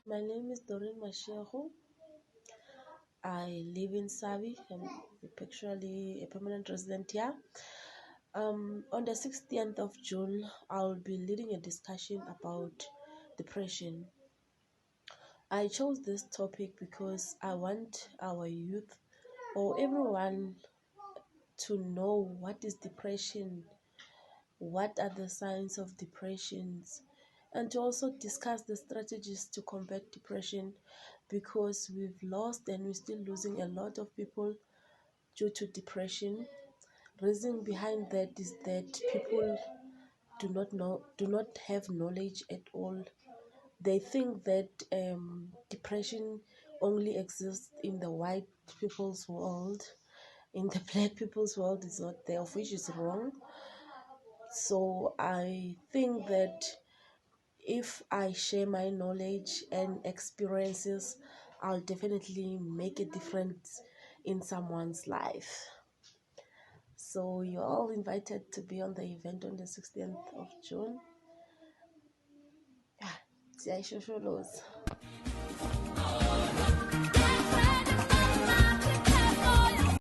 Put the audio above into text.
My name is Doreen Mashehu. I live in Savi. I'm actually a permanent resident here. On the 16th of June, I'll be leading a discussion about depression. I chose this topic because I want our youth or everyone to know what is depression, what are the signs of depressions, and to also discuss the strategies to combat depression, because we've lost and we're still losing a lot of people due to depression. Reason behind that is that people do not have knowledge at all. They think that depression only exists in the white people's world. In the black people's world, it's not there, of which is wrong. So I think that if I share my knowledge and experiences, I'll definitely make a difference in someone's life. So you're all invited to be on the event on the 16th of June. Yeah, siyayishosholos.